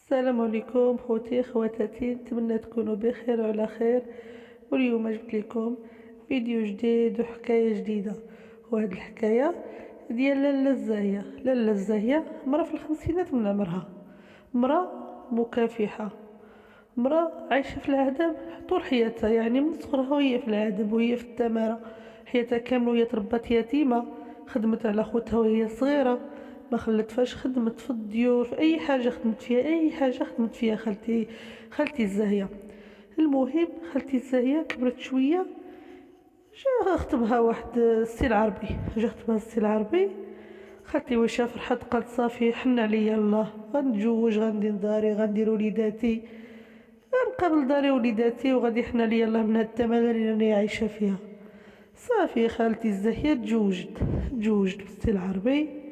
السلام عليكم خوتي خواتاتي، نتمنى تكونوا بخير وعلى خير. واليوم جبت لكم فيديو جديد وحكايه جديده. وهاد الحكايه ديال لاله الزاهيه. لاله الزاهيه مرا في الخمسينات من عمرها، مرا مكافحه، مرا عايشه في العذاب طول حياتها، يعني من صغرها وهي في العذاب وهي في التماره. حياتها كامله وهي تربات يتيمه، خدمت على خوتها وهي صغيره، ما خلت خدمت في الديور، في اي حاجه خدمت فيها، اي حاجه خدمت فيها خالتي الزاهيه. المهم خالتي الزاهيه كبرت شويه، جا خطبها واحد السي العربي، جا خطبها السي العربي. خالتي وشا فرحت، قالت صافي حن عليا الله، غنتزوج، غندير داري، غندير وليداتي، غنقابل داري وليداتي، وغادي يحن عليا الله من هاد التماره اللي راني عايشه فيها. صافي خالتي الزاهيه تزوجت بالسي العربي.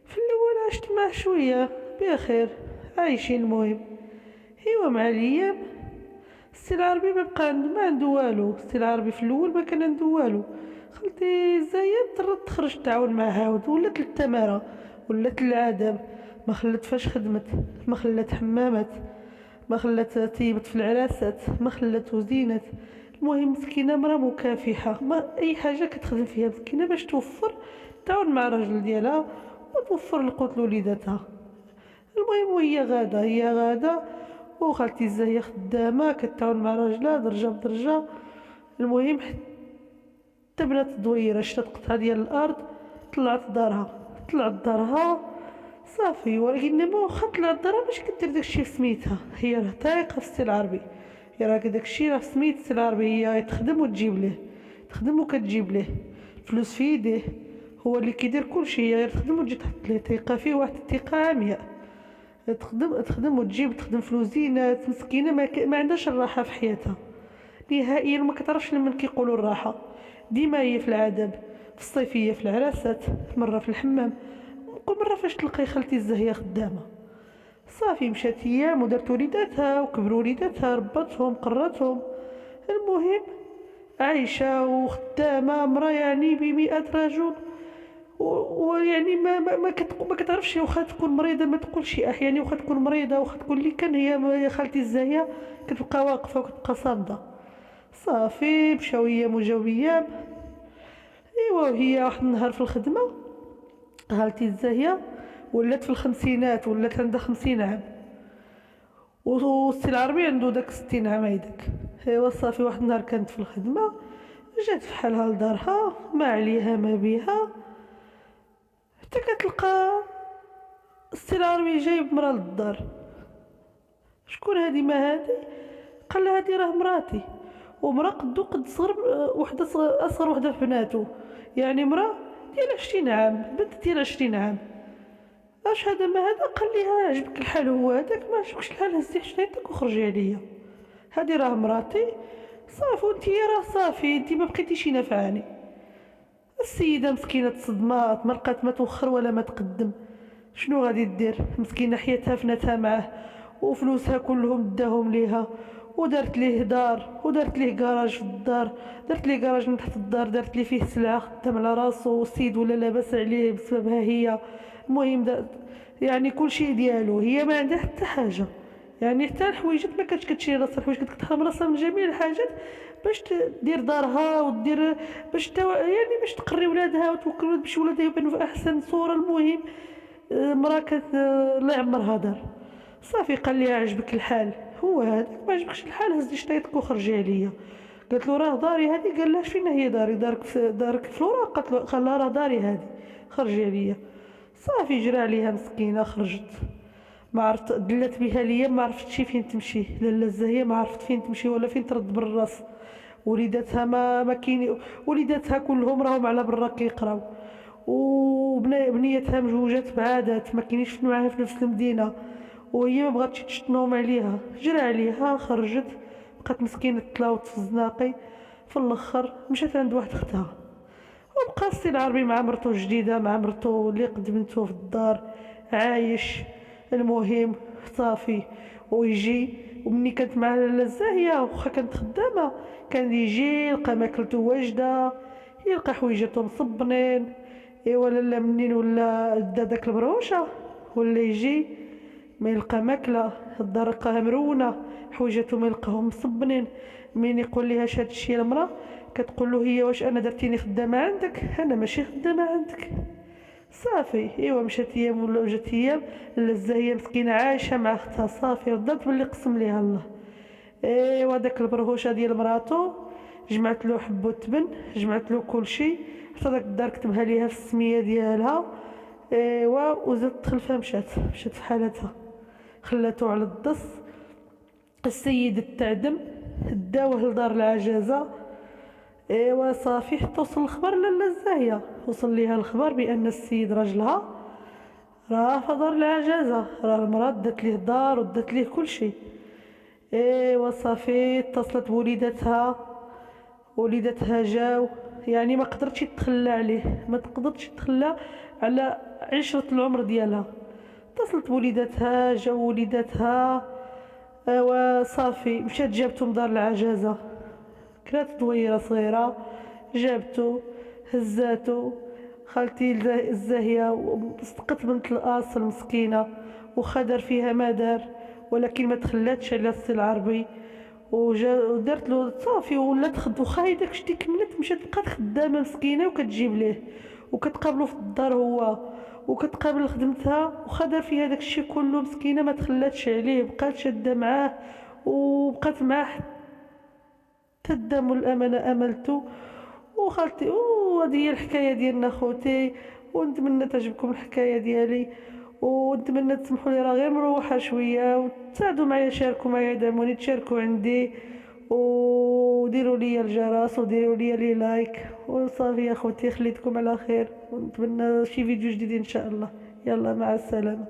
في الاول عشت معاه شويه بخير، عايشين. المهم ايوا مع الايام السي العربي ما عنده والو. السي العربي في الاول ما كان عنده والو. خالتي زايد اضطرت تخرج تعاون معاه، عاود ولات للتماره، ولات للعذاب. ما خلت فاش خدمت، ما خلات حمامات، ما خلات طيبت في العراسات، ما خلات وزينت. المهم مسكينه مرا مكافحه، ما اي حاجه كتخدم فيها مسكينه باش توفر، تعاون مع الراجل ديالها وتوفر القوت لوليداتها. المهم هي غاده وخالتي الزاهيه خدامه كتعاون مع راجلها درجه بدرجه. المهم حتى بنات دويره شرات قطعه ديال الارض، طلعت دارها صافي. ولكن واخا طلعت دارها باش كدير داكشي في سميتها، هي راه طايقه في السي العربي، هي راه داكشي راه في سميت السي العربي، هي تخدم وتجيب ليه، تخدم وكتجيب ليه فلوس في يديه، هو اللي كيدير كلشي، هي غير تخدم وتجي تحط ليه، تيقه فيه واحد الثقه عمياء. تخدم وتجيب، تخدم في الوزينات. مسكينه ما عندهاش الراحه في حياتها نهائيا، ما كتعرفش لمن كيقولوا الراحه. ديما هي في العذاب، في الصيفيه في العراسات، مره في الحمام، كل مره فاش تلقاي خالتي الزاهيه خدامه. صافي مشات ايام ودارت وليداتها وكبروا وليداتها، رباتهم قراتهم. المهم عايشه وخدامه، مرا يعني بمئة رجل. ويعني ما كتعرفش، واخا تكون مريضه ما تقولش يعني واخا تكون مريضه، واخا تكون اللي كان، هي خالتي الزاهيه كتبقى واقفه وكتبقى صامده. صافي مشاو ايام وجاو ايام. ايوا هي واحد النهار في الخدمه، خالتي الزاهيه ولات في الخمسينات، ولات عندها 50 عام، والسي العربي عنده داك 60 عام هيداك. ايوا صافي واحد النهار كانت في الخدمه، جات فحالها لدارها، ما عليها ما بيها، حتى كتلقى السي العربي جايب مرا للدار. شكون هادي؟ ما هادي؟ قال لها هادي راه مراتي، ومرا قد صغر، وحده اصغر وحده في بناتو، يعني مرا ديال 20 عام، بنت ديال 20 عام. اش هذا ما هذا؟ قال لها عجبك الحال هو هذاك؟ ما عجبكش الحال هزي حشنيتك وخرجي عليا، هادي راه مراتي. صافي وانتي راه صافي انتي ما بقيتيش نافعاني. السيده مسكينه تصدمات، ما لقات ما توخر ولا ما تقدم. شنو غادي دير؟ مسكينه حياتها فناتها معاه، وفلوسها كلهم داهم ليها، ودارت ليه دار، ودارت ليه كراج في الدار، دارت ليه كراج من تحت الدار، دارت ليه فيه سلعه، خدام على راسو، والسيد ولا لاباس عليه بسببها هي. المهم يعني كل شيء ديالو، هي ما عندها حتى حاجه، يعني حتى الحويجات ما كانتش كتشري راسها، الحوايج كانت كتحرم راسها من جميع الحاجات باش دير دارها ودير باش يعني باش تقري ولادها وتوكل ولاد باش ولادها يبانوا في احسن صوره. المهم مرا كانت الله يعمرها دار. صافي قال لي عجبك الحال هو هذاك؟ ما عجبكش الحال هز لي شطيطك وخرجي عليا. قالت له راه داري هذه. قال لها فين هي داري؟ دارك في الوراق. قال لها راه داري هذه، خرجي عليا. صافي جرى عليها مسكينه، خرجت، ما عرفت دلت بها ليا، ما عرفتش فين تمشي. لاله الزاهيه ما عرفت فين تمشي ولا فين ترد بالراس. وليداتها ما كاين، وليداتها كلهم راهم على برا كيقراو، وبنيتها مجوجات بعادات ما كاينيش معاها في نفس المدينه، وهي ما بغاتش تشتنوم عليها. جرى عليها خرجت، بقات مسكينه تلاوت في الزناقي. في الاخر مشات عند واحد اختها، وبقى السي العربي مع مرتو الجديده، مع مرتو اللي قدمتو في الدار، عايش. المهم صافي ويجي، ومني كانت مع لاله الزاهيه واخا كانت خدامه، كان يجي يلقى ماكلته واجده، يلقى حويجاتو مصبنين. ايوا لاله منين ولا دا داك البروشه، ولا يجي ما يلقى ماكله، الدار لقاها مرونه، حويجاتو ما يلقاهم مصبنين. من يقول لها هاد الشيء المراه كتقول له هي واش انا درتيني خدامه عندك؟ انا ماشي خدامه عندك. صافي ايوا مشات ايام ولا جات ايام، لزه هي مسكينه عايشه مع اختها، صافي رضات باللي قسم ليها الله. ايوا داك البرهوشه ديال مراتو جمعت له حبو التبن، جمعت له كل شيء، حتى داك الدار كتبها ليها في السميه ديالها. ايوا وزادت خلفها مشات في حالتها، خلاتو على الدص. السيد التعدم داوه لدار العجزه. ايوا صافي حتى وصل الخبر لالا الزاهيه، وصل ليها الخبر بان السيد راجلها راه في دار العجزه، راه المراه دات ليه الدار ودات ليه كل شيء. ايوا صافي اتصلت وليداتها جاو، يعني ما قدرتش تتخلى عليه، ما تقدرش تتخلى على عشرة العمر ديالها. اتصلت بوليداتها، جاو وليداتها. وصافي مشات جابتهم دار العجزة، كانت دويرة صغيرة، جابتو هزاتو خالتي الزاهية، صدقت بنت الأصل مسكينة، وخدر فيها ما دار، ولكن ما تخلاتش على السي العربي. ودارت له صافي ولات وخا هي داك الشيء كملت، مشات بقات خدامه مسكينه وكتجيب ليه وكتقابلو في الدار هو وكتقابل خدمتها، وخا دار فيها داك الشيء كله مسكينه ما تخلاتش عليه، بقات شاده معاه وبقات معاه حتى الدم والامانه املتو. وخالتي وهذه هي الحكايه ديالنا خوتي، ونتمنى تعجبكم الحكايه ديالي، ونتمنى تسمحوا لي راه غير مروحه شويه، وتساعدوا معايا، شاركوا معايا، دعموني، تشاركوا عندي، وديروا لي الجرس وديروا لي لايك. وصافي يا خوتي، خليتكم على خير، ونتمنى شي فيديو جديد ان شاء الله. يلا مع السلامه.